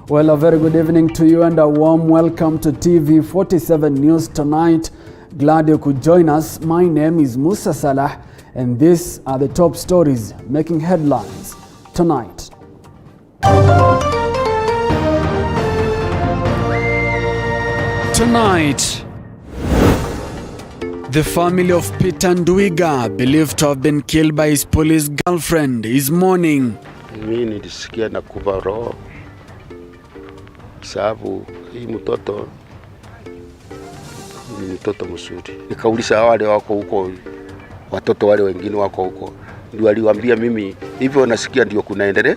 Well, a very good evening to you and a warm welcome to TV47 News tonight. Glad you could join us. My name is Musa Salah and these are the top stories making headlines tonight. Tonight, the family of Peter Ndwiga, believed to have been killed by his police girlfriend, is mourning. Mimi nilisikia na kuva roho sababu hii mtoto ni mtoto mzuri. Nikauliza wale wako huko, watoto wale wengine wako huko, ndio waliwaambia mimi hivyo nasikia ndio kunaendelea.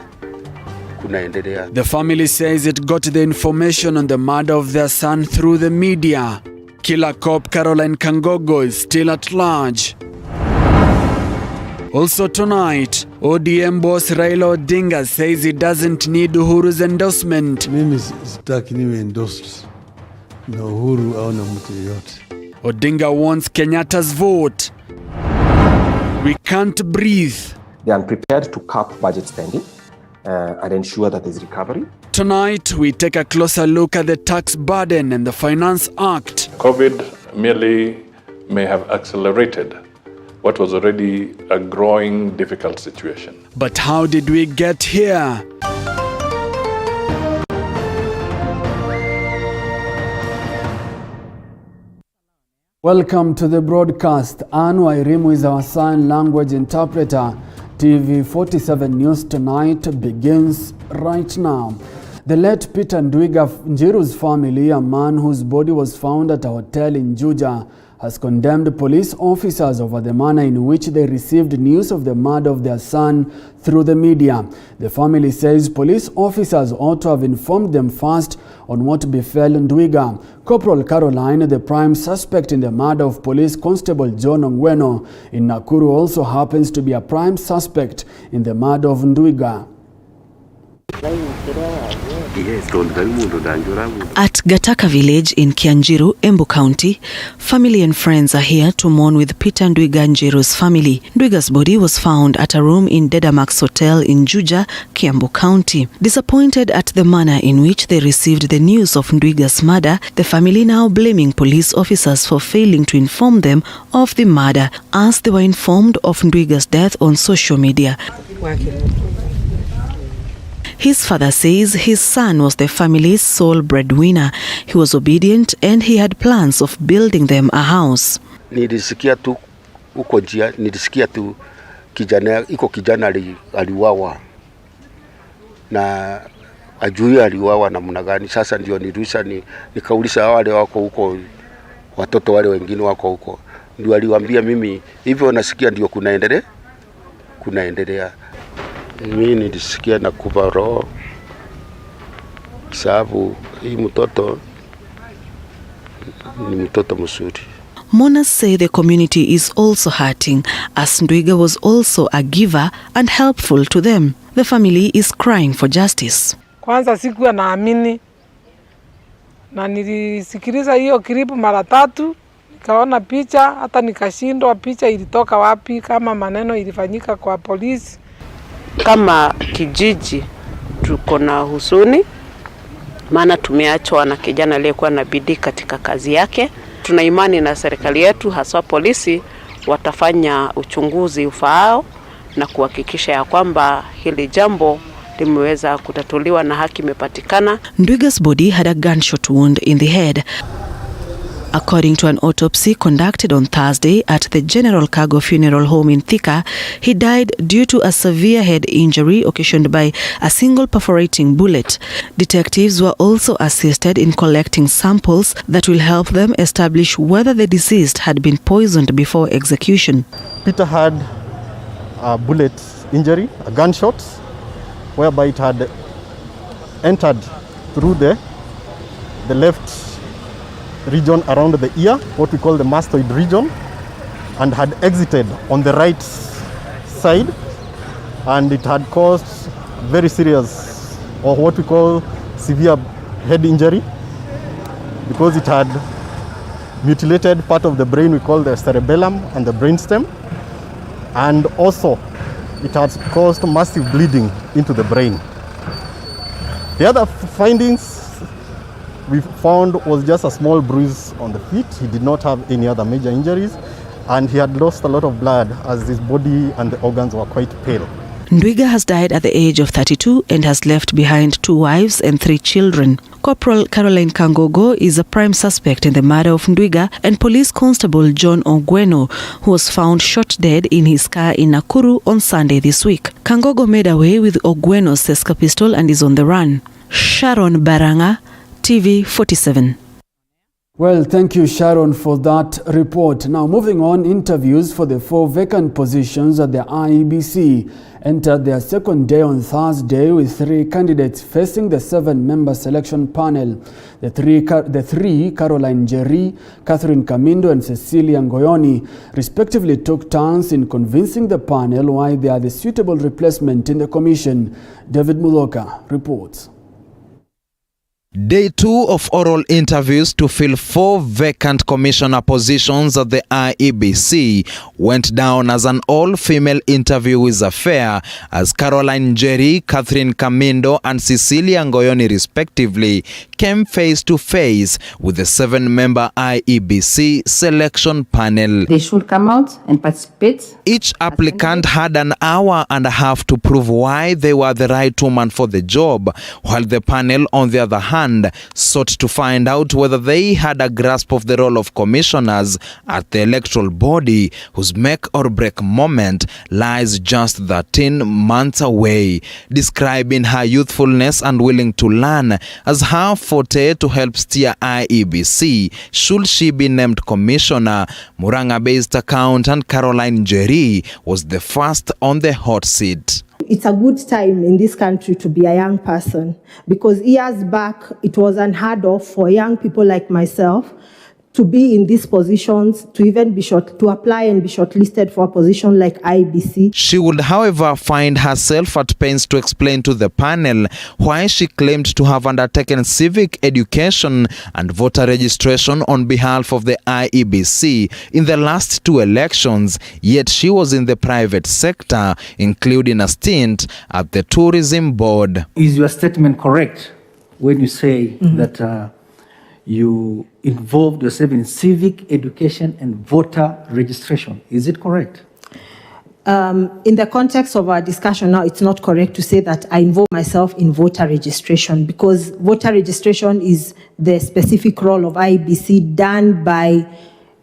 The family says it got the information on the murder of their son through the media. Killer cop Caroline Kangogo is still at large. Also tonight, ODM boss Raila Odinga says he doesn't need Uhuru's endorsement. Mimi sitaki niwe endorsed na Uhuru au na mtu yeyote. Odinga wants Kenyatta's vote. We can't breathe. They are prepared to cap budget spending and ensure that there is recovery. Tonight, we take a closer look at the tax burden and the Finance Act. COVID merely may have accelerated what was already a growing difficult situation. But how did we get here? Welcome to the broadcast. Anne Wairimu is our sign language interpreter. TV47 News tonight begins right now. The late Peter Ndwiga Njiru's family, a man whose body was found at a hotel in Juja, has condemned police officers over the manner in which they received news of the murder of their son through the media. The family says police officers ought to have informed them first on what befell Ndwiga. Corporal Caroline, the prime suspect in the murder of Police Constable John Ongweno in Nakuru, also happens to be a prime suspect in the murder of Ndwiga. At Gataka village in Kianjiru, Embu County, family and friends are here to mourn with Peter Ndwiga Njiru's family. Ndwiga's body was found at a room in Dedamax Hotel in Juja, Kiambu County. Disappointed at the manner in which they received the news of Ndwiga's murder, the family now blaming police officers for failing to inform them of the murder, as they were informed of Ndwiga's death on social media. His father says his son was the family's sole breadwinner. He was obedient and he had plans of building them a house. Nilisikia tu uko njia, nilisikia tu kijana aliuawa na ajui aliuawa namna gani. Sasa ndio nirusha nikauliza wale wako huko, watoto wale wengine wako huko, ndio aliwaambia mimi hivyo nasikia ndio kunaendelea. Mimi nilisikia na kuva roho sababu hii mtoto ni mtoto mzuri. Mourners say the community is also hurting, as Ndwiga was also a giver and helpful to them. The family is crying for justice. Kwanza sikuwa naamini na nilisikiliza hiyo klipu mara 3, nikaona picha, hata nikashindwa picha ilitoka wapi, kama maneno ilifanyika kwa polisi. Kama kijiji tuko na huzuni, maana tumeachwa na kijana aliyekuwa na bidii katika kazi yake. Tuna imani na serikali yetu, hasa polisi, watafanya uchunguzi ufaao na kuhakikisha ya kwamba hili jambo limeweza kutatuliwa na haki imepatikana. Ndwiga's body had a gunshot wound in the head. According to an autopsy conducted on Thursday at the General Cargo Funeral Home in Thika, he died due to a severe head injury occasioned by a single perforating bullet. Detectives were also assisted in collecting samples that will help them establish whether the deceased had been poisoned before execution. Peter had a bullet injury, a gunshot, whereby it had entered through the left region around the ear, what we call the mastoid region, and had exited on the right side, and it had caused very serious, or what we call severe head injury, because it had mutilated part of the brain we call the cerebellum and the brainstem, and also it has caused massive bleeding into the brain. The other findings we found was just a small bruise on the feet. He did not have any other major injuries, and he had lost a lot of blood as his body and the organs were quite pale. Ndwiga has died at the age of 32 and has left behind 2 wives and 3 children. Corporal Caroline Kangogo is a prime suspect in the murder of Ndwiga and Police Constable John Ogweno, who was found shot dead in his car in Nakuru on Sunday this week. Kangogo made away with Ogweno's Seska pistol and is on the run. Sharon Baranga, TV 47. Well, thank you, Sharon, for that report. Now, moving on, interviews for the 4 vacant positions at the IEBC entered their second day on Thursday, with 3 candidates facing the 7-member selection panel. The three, Caroline Njeri, Catherine Kamindo, and Cecilia Ngoyoni, respectively took turns in convincing the panel why they are the suitable replacement in the commission. David Muloka reports. Day 2 of oral interviews to fill 4 vacant commissioner positions at the IEBC went down as an all-female interviewers affair, as Caroline Njeri, Catherine Kamindo, and Cecilia Ngoyoni respectively came face to face with the 7-member IEBC selection panel. They should come out and participate. Each applicant had an hour and a half to prove why they were the right woman for the job, while the panel, on the other hand, sought to find out whether they had a grasp of the role of commissioners at the electoral body, whose make or break moment lies just 13 months away. Describing her youthfulness and willing to learn as her forte to help steer IEBC should she be named commissioner, Murang'a-based accountant Caroline Njeri was the first on the hot seat. It's a good time in this country to be a young person, because years back it was unheard of for young people like myself to be in these positions, to even be to apply and be shortlisted for a position like IEBC. She would, however, find herself at pains to explain to the panel why she claimed to have undertaken civic education and voter registration on behalf of the IEBC in the last 2 elections, yet she was in the private sector, including a stint at the tourism board. Is your statement correct when you say that you involved yourself in civic education and voter registration? Is it correct? In the context of our discussion now, it's not correct to say that I involve myself in voter registration, because voter registration is the specific role of IEBC done by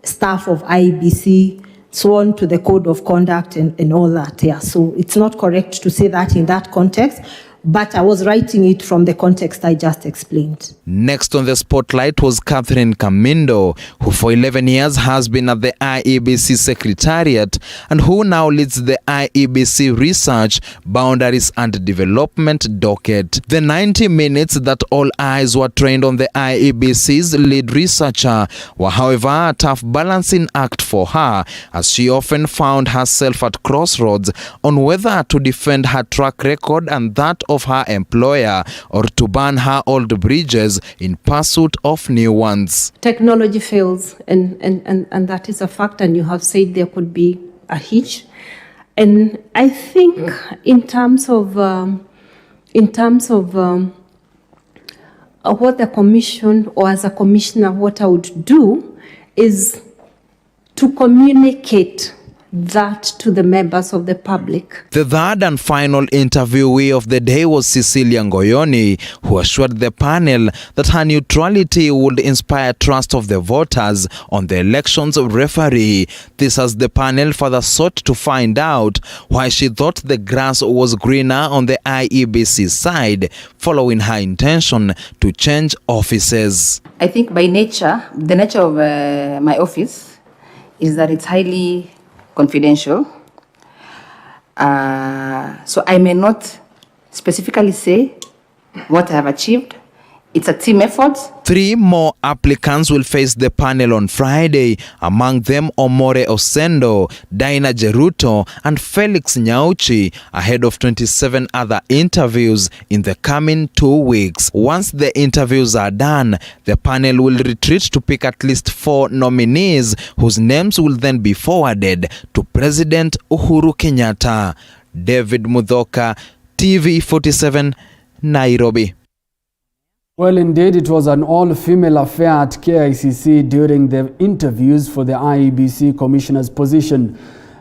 staff of IEBC, sworn to the code of conduct and all that. Yeah. So it's not correct to say that in that context, but I was writing it from the context I just explained. Next on the spotlight was Catherine Kamindo, who for 11 years has been at the IEBC Secretariat and who now leads the IEBC Research, Boundaries and Development docket. The 90 minutes that all eyes were trained on the IEBC's lead researcher were, however, a tough balancing act for her, as she often found herself at crossroads on whether to defend her track record and that of her employer, or to burn her old bridges in pursuit of new ones. Technology fails, and that is a fact, and you have said there could be a hitch. And I think in terms of what the commission, or as a commissioner, what I would do is to communicate that to the members of the public. The third and final interviewee of the day was Cecilia Ngoyoni, who assured the panel that her neutrality would inspire trust of the voters on the election's referee. This as the panel further sought to find out why she thought the grass was greener on the IEBC side, following her intention to change offices. I think by nature, the nature of my office is that it's highly confidential. So I may not specifically say what I have achieved. It's a team effort. 3 more applicants will face the panel on Friday, among them Omore Osendo, Dinah Jeruto, and Felix Nyauchi, ahead of 27 other interviews in the coming 2 weeks. Once the interviews are done, the panel will retreat to pick at least 4 nominees, whose names will then be forwarded to President Uhuru Kenyatta. David Mudhoka, TV 47, Nairobi. Well, indeed, it was an all-female affair at KICC during the interviews for the IEBC commissioner's position.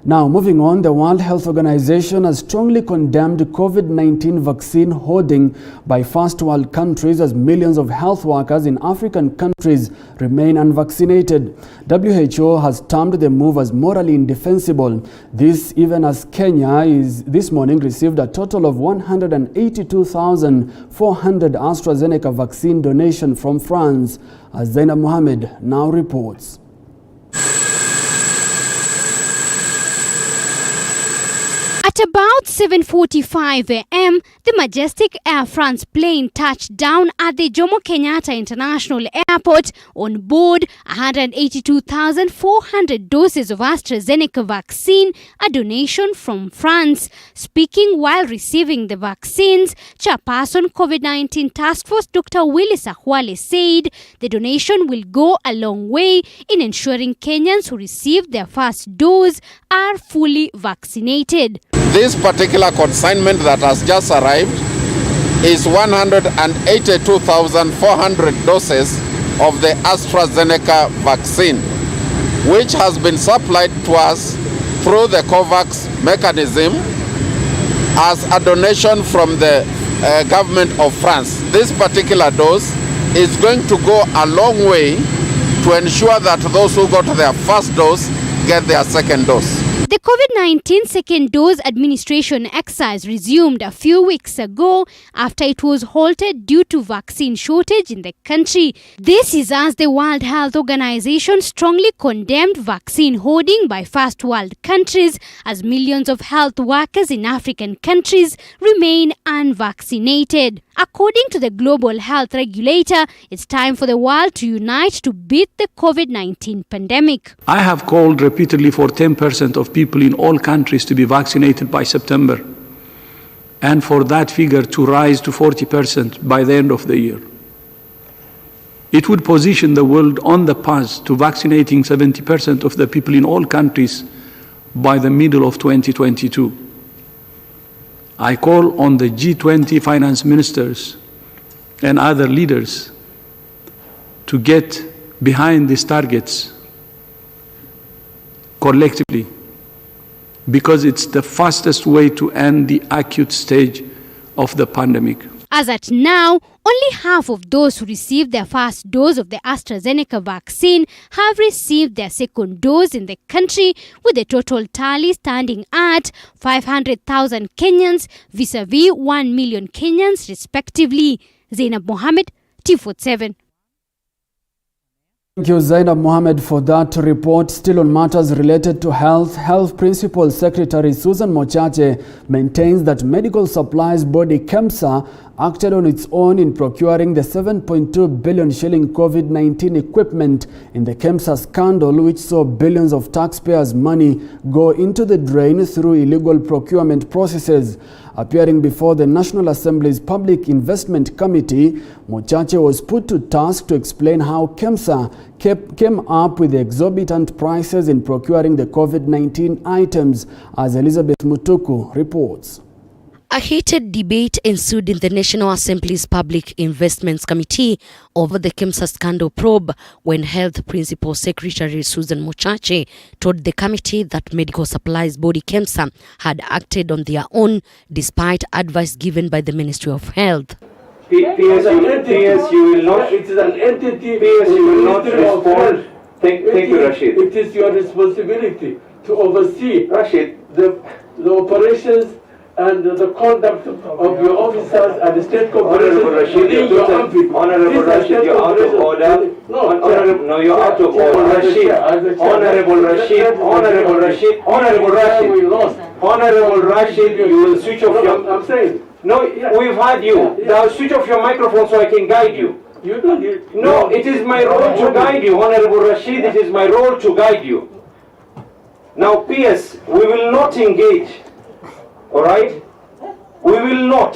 Now, moving on, the World Health Organization has strongly condemned COVID-19 vaccine hoarding by first world countries as millions of health workers in African countries remain unvaccinated. WHO has termed the move as morally indefensible. This even as Kenya this morning received a total of 182,400 AstraZeneca vaccine donation from France. As Zainab Mohammed now reports. At about 7:45 a.m., the majestic Air France plane touched down at the Jomo Kenyatta International Airport. On board 182,400 doses of AstraZeneca vaccine, a donation from France. Speaking while receiving the vaccines, Chairperson COVID-19 Task Force Dr. Willis Ahwale said the donation will go a long way in ensuring Kenyans who receive their first dose are fully vaccinated. This particular consignment that has just arrived is 182,400 doses of the AstraZeneca vaccine, which has been supplied to us through the COVAX mechanism as a donation from the government of France. This particular dose is going to go a long way to ensure that those who got their first dose get their second dose. The COVID-19 second dose administration exercise resumed a few weeks ago after it was halted due to vaccine shortage in the country. This is as the World Health Organization strongly condemned vaccine hoarding by first world countries as millions of health workers in African countries remain unvaccinated. According to the global health regulator, it's time for the world to unite to beat the COVID-19 pandemic. I have called repeatedly for 10% of people in all countries to be vaccinated by September, and for that figure to rise to 40% by the end of the year. It would position the world on the path to vaccinating 70% of the people in all countries by the middle of 2022. I call on the G20 finance ministers and other leaders to get behind these targets collectively, because it's the fastest way to end the acute stage of the pandemic. As at now, only half of those who received their first dose of the AstraZeneca vaccine have received their second dose in the country, with the total tally standing at 500,000 Kenyans vis-a-vis 1 million Kenyans respectively. Zainab Mohammed, T47. Thank you, Zainab Mohammed, for that report. Still on matters related to Health Principal Secretary Susan Mochache maintains that Medical Supplies Body Kemsa acted on its own in procuring the 7.2 billion shilling COVID-19 equipment in the Kemsa scandal, which saw billions of taxpayers' money go into the drain through illegal procurement processes. Appearing before the National Assembly's Public Investment Committee, Mochache was put to task to explain how Kemsa came up with the exorbitant prices in procuring the COVID-19 items, as Elizabeth Mutuku reports. A heated debate ensued in the National Assembly's Public Investments Committee over the Kemsa scandal probe when Health Principal Secretary Susan Mochache told the committee that Medical Supplies Body Kemsa had acted on their own despite advice given by the Ministry of Health. You will not. It is an entity. You will not respond. Thank you, Rashid. It is your responsibility to oversee, Rashid, the operations and the conduct of your officers and the state corporations. Honorable Rashid, you're out of order. No, you're out of order. Rashid, Honorable Rashid, Honorable Rashid, Honorable Rashid, Honorable Rashid, you will switch off your. I'm saying. No, we've had you. Now switch off your microphone so I can guide you. You don't. No, it is my role to guide you, Honorable Rashid. It is my role to guide you. Now, PS, we will not engage. All right? We will not.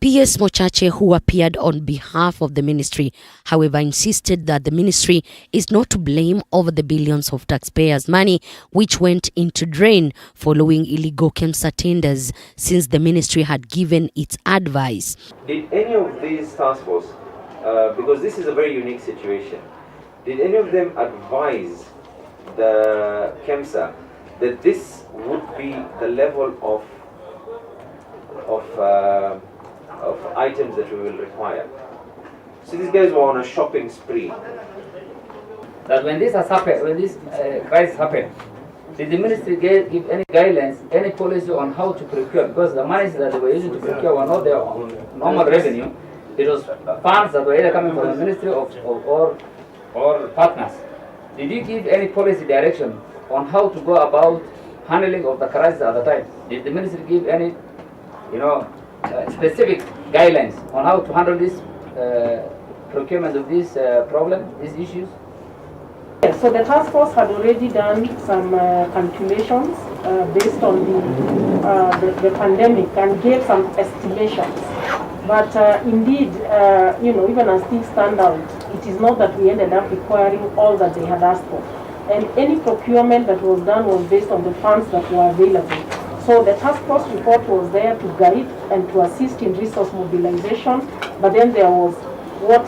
PS Mochache, who appeared on behalf of the ministry, however, insisted that the ministry is not to blame over the billions of taxpayers' money which went into drain following illegal Kemsa tenders, since the ministry had given its advice. Did any of these task force because this is a very unique situation, did any of them advise the Kemsa that this would be the level of items that we will require? So these guys were on a shopping spree. That when this has happened, when this crisis happened, did the ministry give any guidelines, any policy on how to procure? Because the monies that they were using to procure were not their normal revenue. It was funds that were either coming from the ministry or partners. Did you give any policy direction on how to go about handling of the crisis at the time? Did the ministry give any, specific guidelines on how to handle this procurement of this problem, these issues? Yes, so the task force had already done some calculations based on the pandemic and gave some estimations. But indeed, even as things stand out, it is not that we ended up requiring all that they had asked for. And any procurement that was done was based on the funds that were available. So the task force report was there to guide and to assist in resource mobilization, but then there was what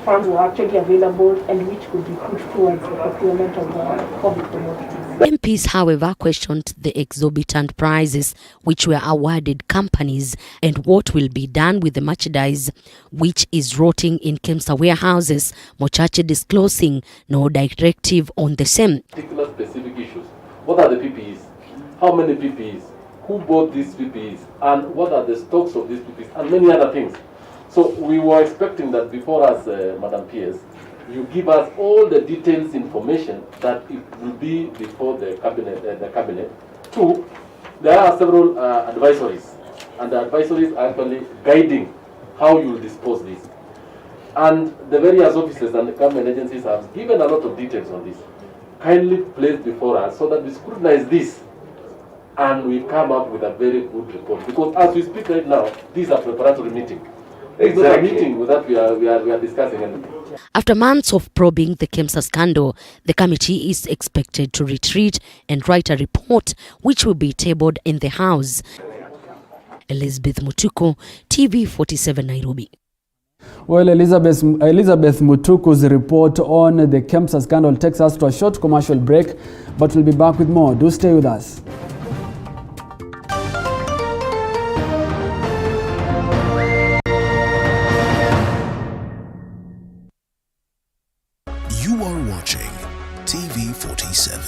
funds were actually available and which could be pushed towards the procurement of the COVID commodities. MPs, however, questioned the exorbitant prices which were awarded companies and what will be done with the merchandise which is rotting in Kemsa warehouses, Mochache disclosing no directive on the same. Particular specific issues. What are the PPEs? How many PPEs? Who bought these PPEs? And what are the stocks of these PPEs? And many other things. So we were expecting that before us, Madam PS, you give us all the details information that it will be before the cabinet. Two, there are several advisories, and the advisories are actually guiding how you will dispose this. And the various offices and the government agencies have given a lot of details on this. Kindly place before us so that we scrutinize this and we come up with a very good report. Because as we speak right now, these are preparatory meetings. It's not a meeting that we are discussing anything. After months of probing the Kemsa scandal, the committee is expected to retreat and write a report which will be tabled in the House. Elizabeth Mutuku, TV47 Nairobi. Well, Elizabeth Mutuku's report on the Kemsa scandal takes us to a short commercial break, but we'll be back with more. Do stay with us. TV47,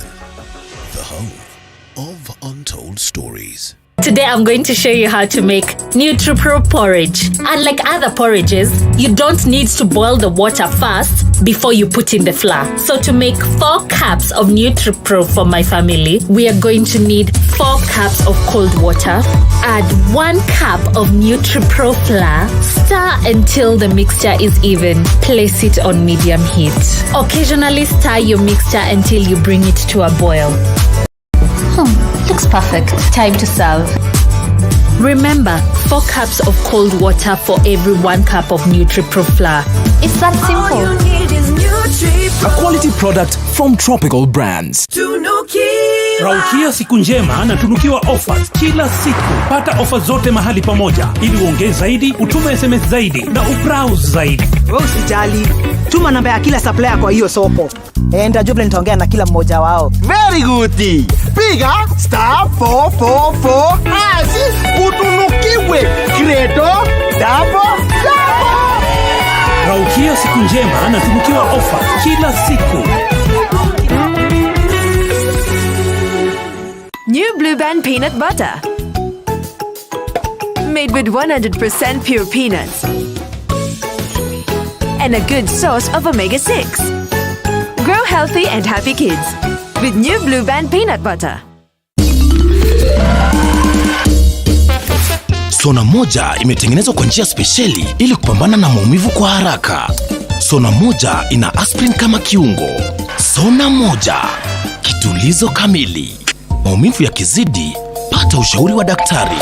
the home of untold stories. Today I'm going to show you how to make NutriPro porridge. Unlike other porridges, you don't need to boil the water first before you put in the flour. So to make 4 cups of NutriPro for my family, we are going to need 4 cups of cold water. Add 1 cup of NutriPro flour. Stir until the mixture is even. Place it on medium heat. Occasionally stir your mixture until you bring it to a boil. Looks perfect. Time to serve. Remember, 4 cups of cold water for every 1 cup of NutriPro flour. It's that simple. All you need is NutriPro. A quality product from Tropical Brands. Raukia siku njema na tunukiwa offers kila siku. Pata offers zote mahali pamoja ili uongeze zaidi, utume SMS zaidi na ubrowse zaidi. Usijali, tuma namba ya kila supplier kwa hiyo soko. Jubilee nitaongea na kila mmoja wao. Very good. Piga *444 hazi utunukiwe Credo double. Raukia siku njema na tunukiwa offers kila siku. New Blue Band peanut butter. Made with 100% pure peanuts. And a good source of omega-6. Grow healthy and happy kids with New Blue Band peanut butter. Sona moja imetengenezwa kwa njia spesheli ili kupambana na maumivu kwa haraka. Sona moja ina aspirin kama kiungo. Sona moja, kitulizo kamili. Maumivu yakizidi, pata ushauri wa daktari.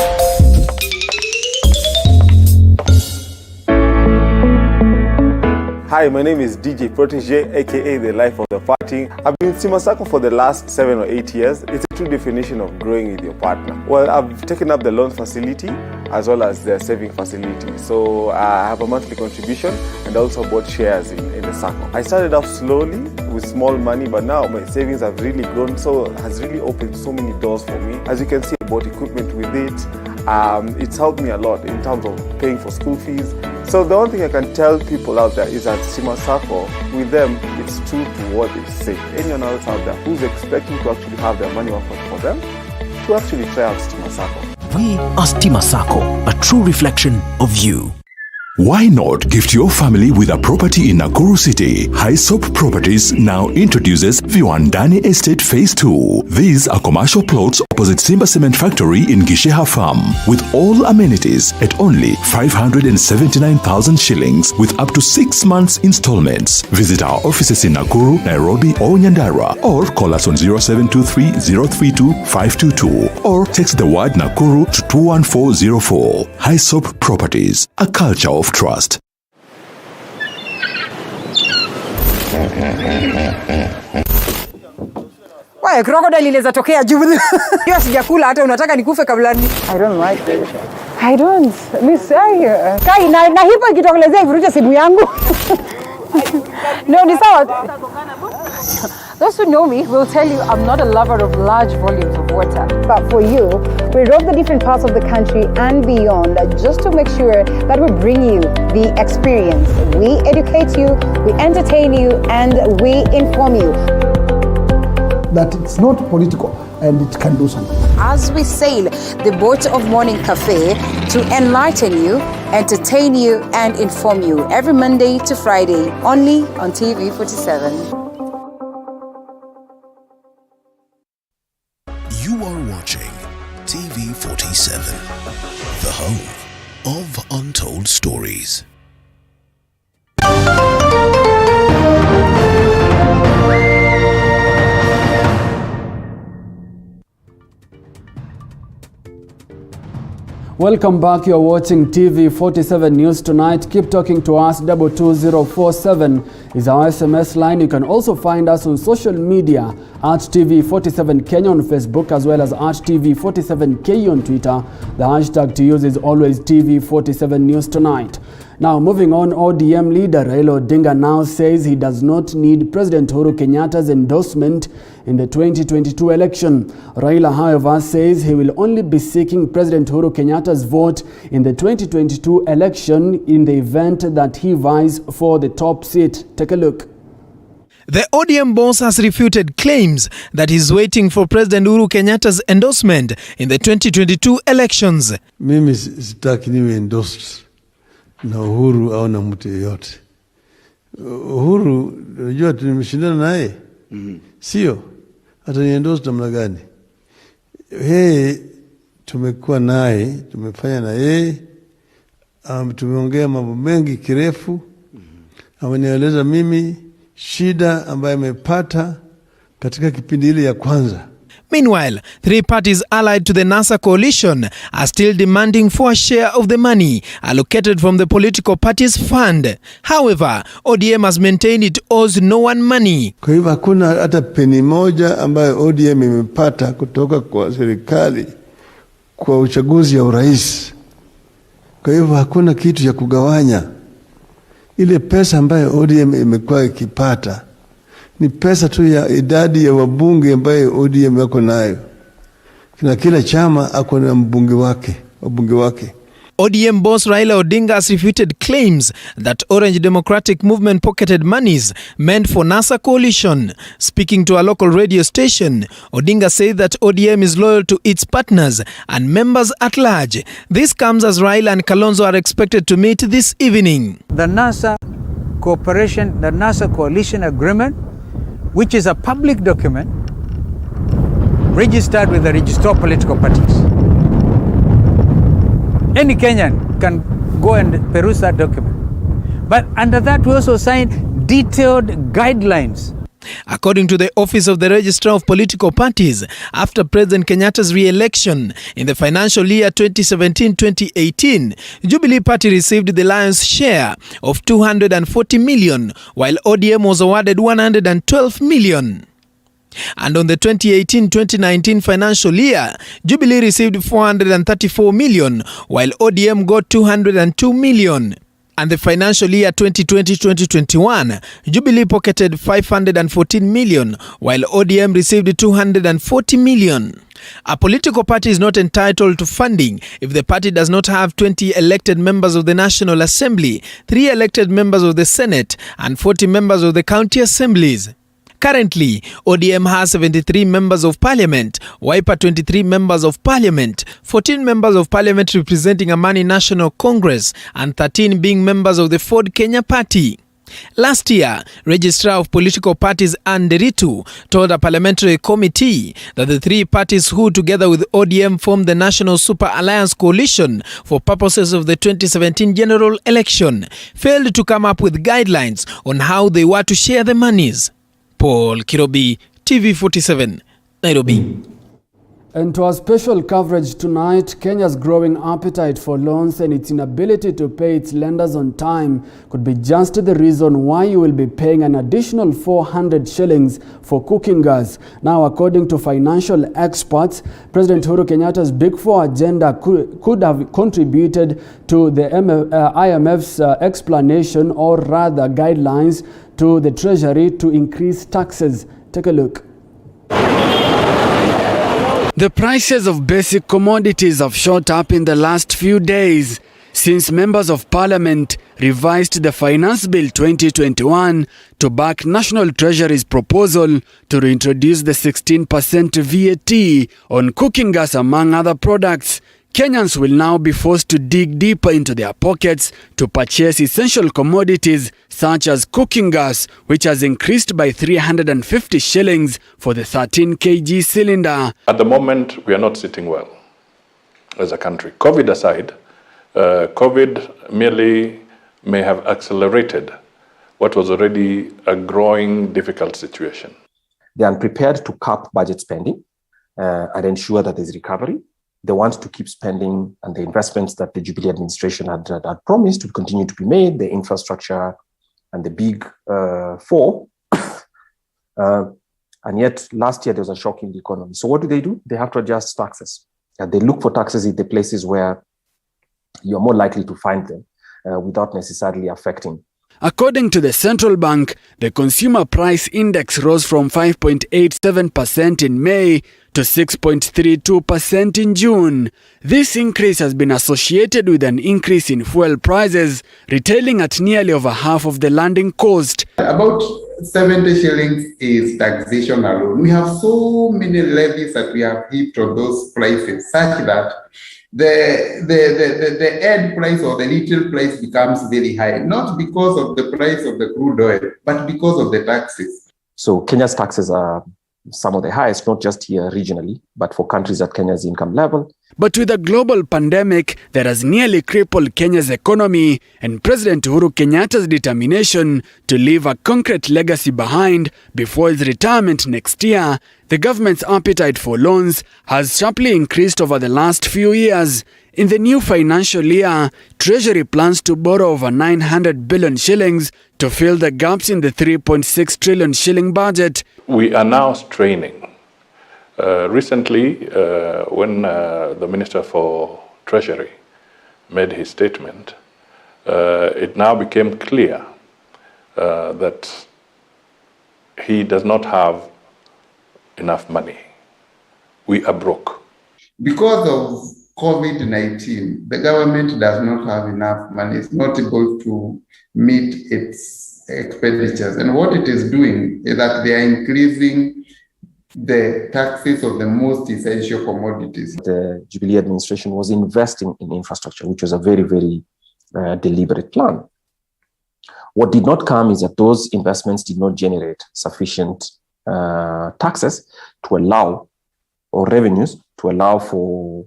Hi, my name is DJ Protege, aka the life of the party. I've been in Stima Sacco for the last 7 or 8 years. It's a true definition of growing with your partner. Well, I've taken up the loan facility as well as the saving facility. So I have a monthly contribution and also bought shares in the Sacco. I started off slowly with small money, but now my savings have really grown, so it has really opened so many doors for me. As you can see, I bought equipment with it. It's helped me a lot in terms of paying for school fees. So the one thing I can tell people out there is that Stima Sacco, with them, it's true to what they say. Anyone else out there who's expecting to actually have their money offered for them, to actually try out Stima Sacco. We are Stima Sacco, a true reflection of you. Why not gift your family with a property in Nakuru City? Highsop Properties now introduces Viwandani Estate Phase 2. These are commercial plots opposite Simba Cement Factory in Gisheha Farm with all amenities at only 579,000 shillings with up to 6 months installments. Visit our offices in Nakuru, Nairobi or Nyandarua or call us on 0723 032 522 or text the word Nakuru to 21404. Highsop Properties, a culture of trust. Why crocodile inaweza tokea juu. Hiyo sijakula hata unataka nikufe kabla ni. I don't like it. I don't. Kai na hipo ikitokelezea ivuruche simu yangu. No, ni sawa. Those who know me will tell you I'm not a lover of large volumes of water. But for you, we rove the different parts of the country and beyond just to make sure that we bring you the experience. We educate you, we entertain you, and we inform you. That it's not political and it can do something. As we sail the boat of Morning Cafe to enlighten you, entertain you, and inform you every Monday to Friday, only on TV47. You are watching TV47, the home of untold stories. Welcome back. You're watching TV47 News Tonight. Keep talking to us. 22047 is our SMS line. You can also find us on social media at TV47 Kenya on Facebook as well as at TV47K on Twitter. The hashtag to use is always TV47 News Tonight. Now, moving on, ODM leader Raila Odinga now says he does not need President Uhuru Kenyatta's endorsement in the 2022 election. Raila, however, says he will only be seeking President Uhuru Kenyatta's vote in the 2022 election in the event that he vies for the top seat. Take a look. The ODM boss has refuted claims that he's waiting for President Uhuru Kenyatta's endorsement in the 2022 elections. Mimi sitaki niwe endorsed na Uhuru au na mtu yeyote. Uhuru, unajua tumeshindana naye. Sio? Hata ni endorse namna gani? Tumekuwa naye, tumefanya na yeye. Tumeongea mambo mengi kirefu. Amenieleza mimi shida ambayo amepata katika kipindi ile ya kwanza. Meanwhile, 3 parties allied to the NASA coalition are still demanding for a share of the money allocated from the political party's fund. However, ODM has maintained it owes no one money. Kwa hivyo hakuna hata peni moja ambayo ODM imepata kutoka kwa serikali kwa uchaguzi ya urais. Kwa hivyo hakuna kitu ya kugawanya. Ile pesa ambayo ODM imekuwa ikipata ni pesa tu ya idadi ya wabunge ambayo ODM yako nayo. Kila chama ako na wabunge wake. ODM boss Raila Odinga has refuted claims that Orange Democratic Movement pocketed monies meant for NASA coalition. Speaking to a local radio station, Odinga said that ODM is loyal to its partners and members at large. This comes as Raila and Kalonzo are expected to meet this evening. The NASA cooperation, the NASA coalition agreement, which is a public document registered with the Register of Political Parties. Any Kenyan can go and peruse that document. But under that, we also signed detailed guidelines According to the Office of the Registrar of Political Parties, after President Kenyatta's re-election in the financial year 2017-2018, Jubilee Party received the lion's share of 240 million, while ODM was awarded 112 million. And on the 2018-2019 financial year, Jubilee received 434 million, while ODM got 202 million. And the financial year 2020-2021, Jubilee pocketed 514 million, while ODM received 240 million. A political party is not entitled to funding if the party does not have 20 elected members of the National Assembly, 3 elected members of the Senate, and 40 members of the county assemblies. Currently, ODM has 73 members of parliament, Wiper 23 members of parliament, 14 members of parliament representing Amani National Congress, and 13 being members of the Ford Kenya Party. Last year, Registrar of Political Parties Ann Deritu told a parliamentary committee that the 3 parties who, together with ODM, formed the National Super Alliance Coalition for purposes of the 2017 general election, failed to come up with guidelines on how they were to share the monies. Paul Kirobi, TV47, Nairobi. And to our special coverage tonight, Kenya's growing appetite for loans and its inability to pay its lenders on time could be just the reason why you will be paying an additional 400 shillings for cooking gas. Now, according to financial experts, President Uhuru Kenyatta's Big Four agenda could have contributed to the IMF's explanation, or rather guidelines, to the Treasury to increase taxes. Take a look. The prices of basic commodities have shot up in the last few days since members of parliament revised the Finance Bill 2021 to back National Treasury's proposal to reintroduce the 16% VAT on cooking gas, among other products. Kenyans will now be forced to dig deeper into their pockets to purchase essential commodities such as cooking gas, which has increased by 350 shillings for the 13 kg cylinder. At the moment, we are not sitting well as a country. COVID aside, COVID merely may have accelerated what was already a growing difficult situation. They are unprepared to cap budget spending and ensure that there's recovery. They want to keep spending, and the investments that the Jubilee administration had promised would continue to be made, the infrastructure and the big four. And yet last year there was a shock in the economy. So what do? They have to adjust taxes. And they look for taxes in the places where you're more likely to find them without necessarily affecting. According to the central bank, the consumer price index rose from 5.87% in May to 6.32% in June. This increase has been associated with an increase in fuel prices, retailing at nearly over half of the landing cost. About 70 shillings is taxation alone. We have so many levies that we have heaped on those prices, such that the end price or the retail price becomes very high, not because of the price of the crude oil, but because of the taxes. So Kenya's taxes are some of the highest, not just here regionally, but for countries at Kenya's income level. But with a global pandemic that has nearly crippled Kenya's economy and President Uhuru Kenyatta's determination to leave a concrete legacy behind before his retirement next year, the government's appetite for loans has sharply increased over the last few years. In the new financial year, Treasury plans to borrow over 900 billion shillings to fill the gaps in the 3.6 trillion shilling budget. We are now straining. Recently, when the Minister for Treasury made his statement, it now became clear that he does not have enough money. We are broke. Because of COVID-19, the government does not have enough money. It's not able to meet its expenditures. And what it is doing is that they are increasing the taxes of the most essential commodities. The Jubilee administration was investing in infrastructure, which was a very, very deliberate plan. What did not come is that those investments did not generate sufficient taxes to allow, or revenues to allow for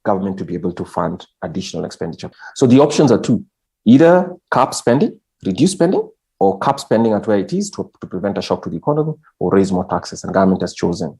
government to be able to fund additional expenditure. So the options are two: either cap spending, reduce spending, or cap spending at where it is to prevent a shock to the economy, or raise more taxes. And government has chosen,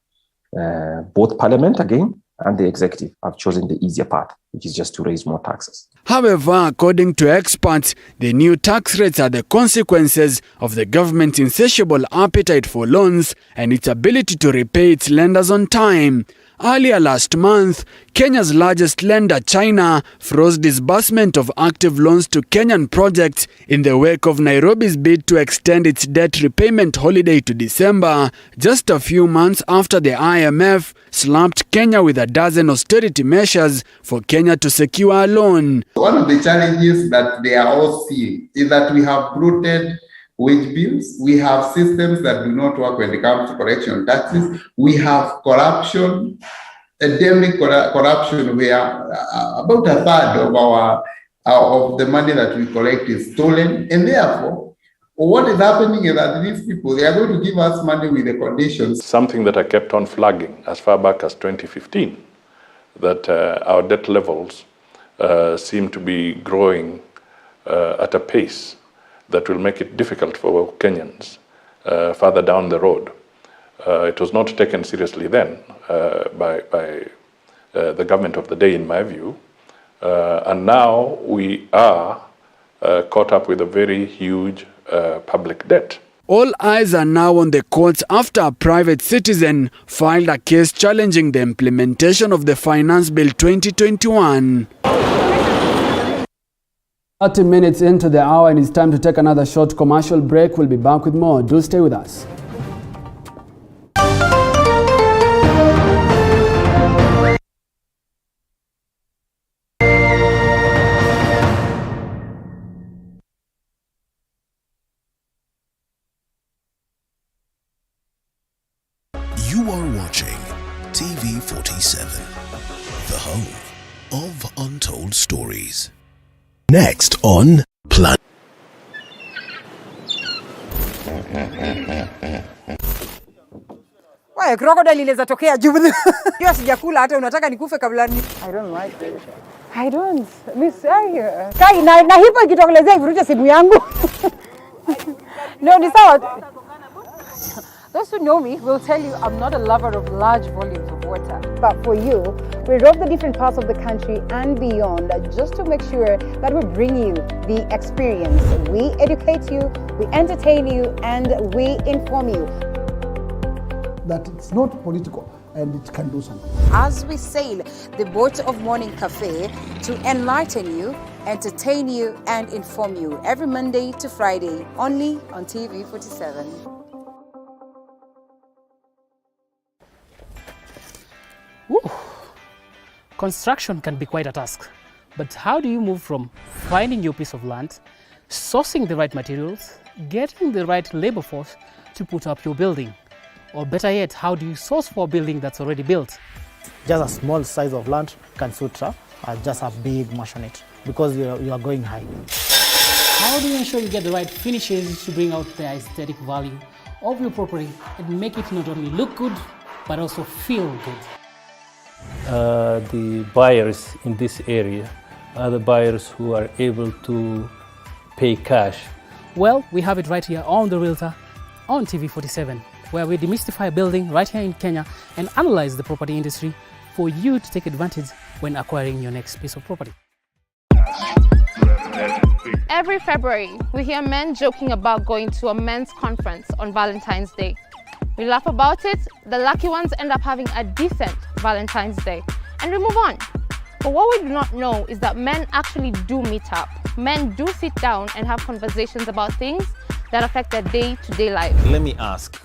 both parliament again and the executive have chosen the easier path, which is just to raise more taxes. However, according to experts, the new tax rates are the consequences of the government's insatiable appetite for loans and its ability to repay its lenders on time. Earlier last month, Kenya's largest lender, China, froze disbursement of active loans to Kenyan projects in the wake of Nairobi's bid to extend its debt repayment holiday to December, just a few months after the IMF slapped Kenya with a dozen austerity measures for Kenya to secure a loan. One of the challenges that they are all seeing is that we have bloated wage bills, we have systems that do not work when it comes to collection of taxes, we have corruption, endemic corruption, where about a third of of the money that we collect is stolen, and therefore what is happening is that these people, they are going to give us money with the conditions. Something that I kept on flagging as far back as 2015, that our debt levels seem to be growing at a pace that will make it difficult for Kenyans further down the road. It was not taken seriously then by the government of the day, in my view. And now we are caught up with a very huge public debt. All eyes are now on the courts after a private citizen filed a case challenging the implementation of the Finance Bill 2021. 30 minutes into the hour, and it's time to take another short commercial break. We'll be back with more. Do stay with us. You are watching TV47, the home of untold stories. Next on Planet. Why crocodile inaweza tokea juu. Hiyo sijakula hata unataka nikufe kabla ni. I don't like it. I don't. Miss Kai na hipo ikitokelezea ivuruche simu yangu. No, ni sawa. Those who know me will tell you I'm not a lover of large volumes of water. But for you, we rove the different parts of the country and beyond just to make sure that we bring you the experience. We educate you, we entertain you, and we inform you. That it's not political and it can do something. As we sail the boat of Morning Cafe to enlighten you, entertain you, and inform you every Monday to Friday, only on TV47. Woo. Construction can be quite a task, but how do you move from finding your piece of land, sourcing the right materials, getting the right labor force to put up your building? Or better yet, how do you source for a building that's already built? Just a small size of land can suit just a big maisonette because you are going high. How do you ensure you get the right finishes to bring out the aesthetic value of your property and make it not only look good, but also feel good? The buyers in this area are the buyers who are able to pay cash. Well, we have it right here on The Realtor on TV47, where we demystify building right here in Kenya and analyze the property industry for you to take advantage when acquiring your next piece of property. Every February, we hear men joking about going to a men's conference on Valentine's Day. We laugh about it, the lucky ones end up having a decent Valentine's Day, and we move on. But what we do not know is that men actually do meet up. Men do sit down and have conversations about things that affect their day-to-day life. Let me ask,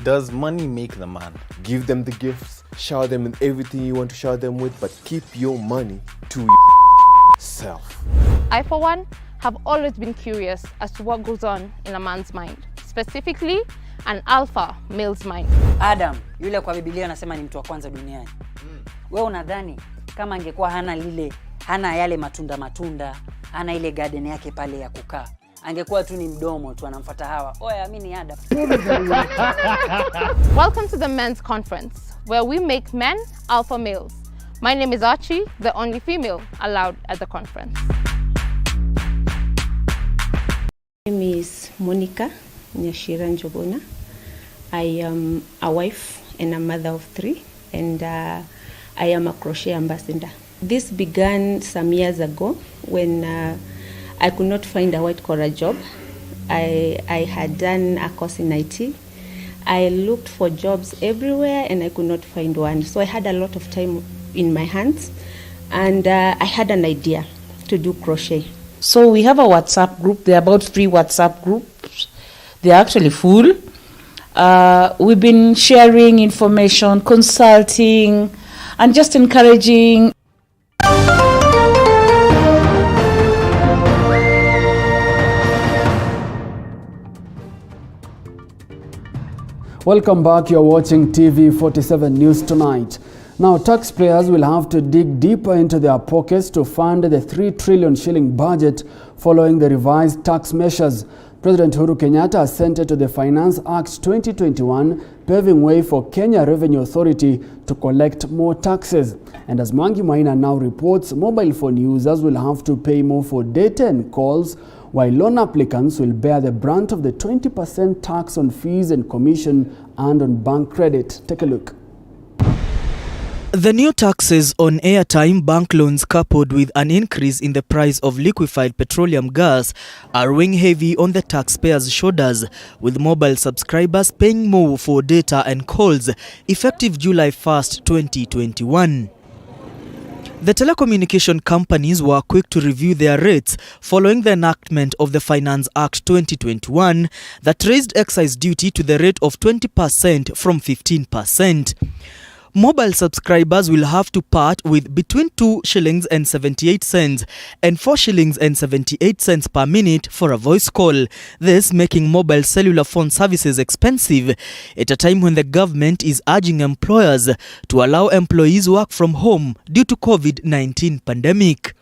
does money make the man? Give them the gifts, shower them with everything you want to shower them with, but keep your money to yourself. I, for one, have always been curious as to what goes on in a man's mind, specifically an alpha male's mind. Adam, yule kwa Biblia anasema ni mtu wa kwanza duniani. Wewe unadhani kama angekuwa hana yale matunda, hana ile garden yake pale ya kukaa, angekuwa tu ni mdomo tu anamfuata Hawa. Oya, mimi ni Adam. Welcome to the men's conference, where we make men alpha males. My name is Archie, the only female allowed at the conference. My name is Monica Nyashira Njogona. I am a wife and a mother of 3, and I am a crochet ambassador. This began some years ago when I could not find a white-collar job. I had done a course in IT. I looked for jobs everywhere and I could not find one. So I had a lot of time in my hands, and I had an idea to do crochet. So we have a WhatsApp group. There are about 3 WhatsApp groups. They are actually full. We've been sharing information, consulting, and just encouraging. Welcome back. You're watching TV47 News Tonight. Now, taxpayers will have to dig deeper into their pockets to fund the 3 trillion shilling budget following the revised tax measures. President Uhuru Kenyatta assented to the Finance Act 2021, paving way for Kenya Revenue Authority to collect more taxes. And as Mwangi Maina now reports, mobile phone users will have to pay more for data and calls, while loan applicants will bear the brunt of the 20% tax on fees and commission earned on bank credit. Take a look. The new taxes on airtime, bank loans coupled with an increase in the price of liquefied petroleum gas are weighing heavy on the taxpayers' shoulders, with mobile subscribers paying more for data and calls effective July 1st, 2021. The telecommunication companies were quick to review their rates following the enactment of the Finance Act 2021 that raised excise duty to the rate of 20% from 15%. Mobile subscribers will have to part with between 2 shillings and 78 cents and 4 shillings and 78 cents per minute for a voice call, this making mobile cellular phone services expensive at a time when the government is urging employers to allow employees work from home due to COVID-19 pandemic.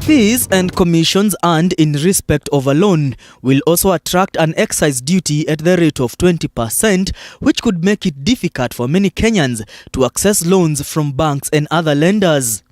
Fees and commissions earned in respect of a loan will also attract an excise duty at the rate of 20%, which could make it difficult for many Kenyans to access loans from banks and other lenders.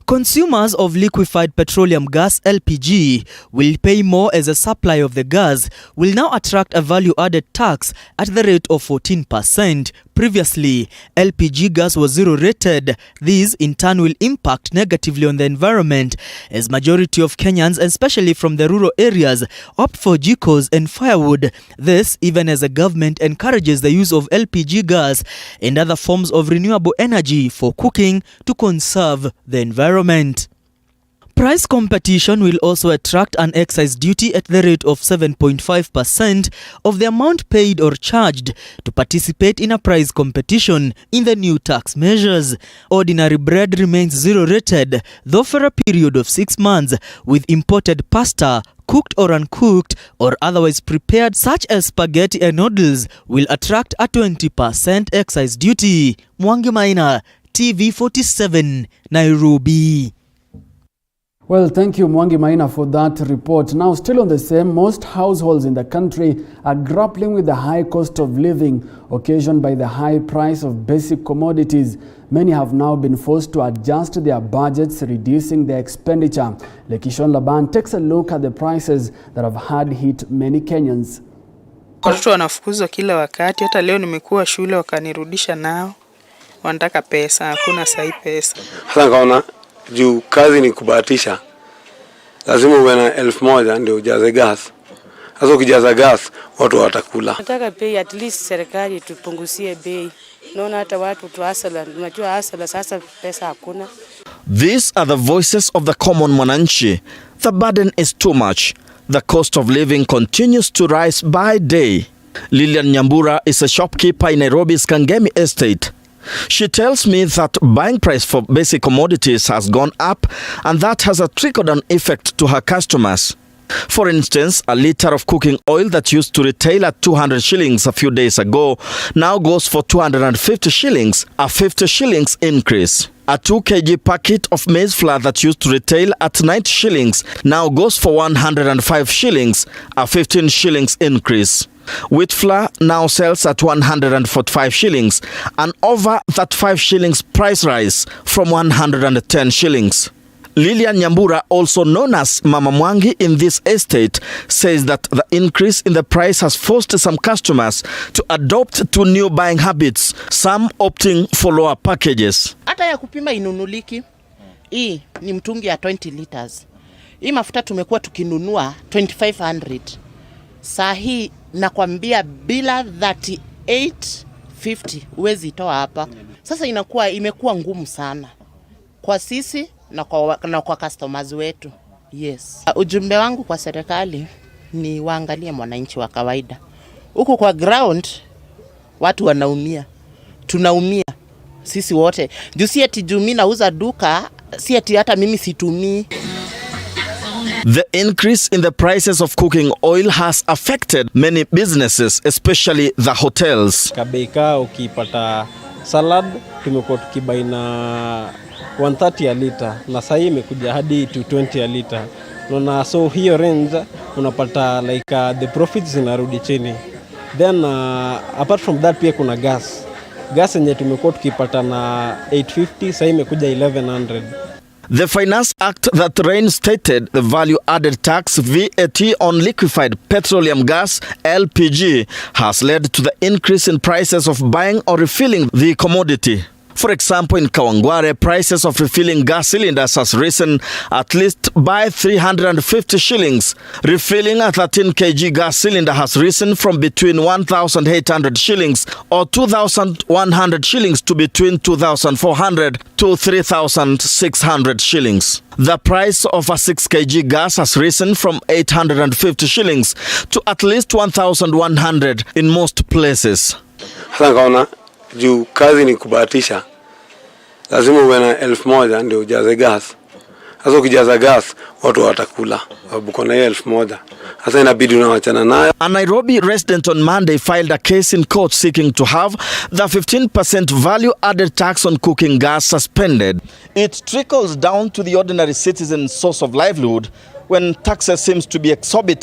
Consumers of liquefied petroleum gas (LPG) will pay more as a supply of the gas will now attract a value-added tax at the rate of 14%. Previously, LPG gas was zero-rated. This, in turn, will impact negatively on the environment, as majority of Kenyans, especially from the rural areas, opt for jikos and firewood. This, even as the government encourages the use of LPG gas and other forms of renewable energy for cooking to conserve the environment. Price competition will also attract an excise duty at the rate of 7.5% of the amount paid or charged to participate in a price competition in the new tax measures. Ordinary bread remains zero-rated, though for a period of 6 months, with imported pasta, cooked or uncooked or otherwise prepared such as spaghetti and noodles, will attract a 20% excise duty. Mwangi Maina, TV47, Nairobi. Well, thank you, Mwangi Maina, for that report. Now, still on the same, most households in the country are grappling with the high cost of living occasioned by the high price of basic commodities. Many have now been forced to adjust their budgets, reducing their expenditure. Lekishon Laban takes a look at the prices that have had hit many Kenyans. Watoto wanafukuzwa kila wakati, hata leo nimekuwa shule wakanirudisha nao. Wanataka pesa, hakuna sahi pesa. Hata kaona juu kazi ni kubahatisha, lazima uwe na 1,000 ndio ujaze gas. Sasa ukijaza gas watu watakula. Nataka bei, at least serikali tupunguzie bei. Naona hata watu tu hasala, unajua hasala sasa pesa hakuna. These are the voices of the common mwananchi. The burden is too much. The cost of living continues to rise by day. Lilian Nyambura is a shopkeeper in Nairobi's Kangemi estate. She tells me that buying price for basic commodities has gone up, and that has a trickle-down effect to her customers. For instance, a liter of cooking oil that used to retail at 200 shillings a few days ago now goes for 250 shillings, a 50 shillings increase. A 2 kg packet of maize flour that used to retail at 90 shillings now goes for 105 shillings, a 15 shillings increase. Wheat flour now sells at 145 shillings, and over that 5 shillings price rise from 110 shillings. Lilian Nyambura, also known as Mama Mwangi in this estate, says that the increase in the price has forced some customers to adopt to new buying habits, some opting for lower packages. Hata ya kupima inunuliki. Hii ni mtungi ya 20 liters. Hii mafuta tumekuwa tukinunua 2500. Saa hii nakwambia bila 3850 uwezi itoa hapa. Sasa imekuwa ngumu sana kwa sisi na kwa customers wetu. Yes. Ujumbe wangu kwa serikali ni waangalie mwananchi wa kawaida. Huko kwa ground watu wanaumia. Tunaumia sisi wote. Juu si eti juu mimi nauza duka, si eti hata mimi situmii. The increase in the prices of cooking oil has affected many businesses, especially the hotels. Kabeka ukipata salad tumekuwa tukibai na 130 a liter na sasa hii imekuja hadi 220 a liter. Na so hiyo range unapata like the profits zinarudi chini. Then apart from that pia kuna gas. Gas yenye tumekuwa tukipata na 850 sasa imekuja 1100. The Finance Act that reinstated the value-added tax VAT on liquefied petroleum gas (LPG) has led to the increase in prices of buying or refilling the commodity. For example, in Kawangware, prices of refilling gas cylinders has risen at least by 350 shillings. Refilling a 13 kg gas cylinder has risen from between 1,800 shillings or 2,100 shillings to between 2,400 to 3,600 shillings. The price of a 6 kg gas has risen from 850 shillings to at least 1,100 in most places. Juu kazi ni kubahatisha, lazima uwe na 1,000 ndio ujaze gas. Sasa ukijaza gas watu watakula sababu kuna 1,000. Sasa inabidi unawachana nayo. A Nairobi resident on Monday filed a case in court seeking to have the 15% value-added tax on cooking gas suspended. It trickles down to the ordinary citizen's source of livelihood when taxes seems to be exorbitant.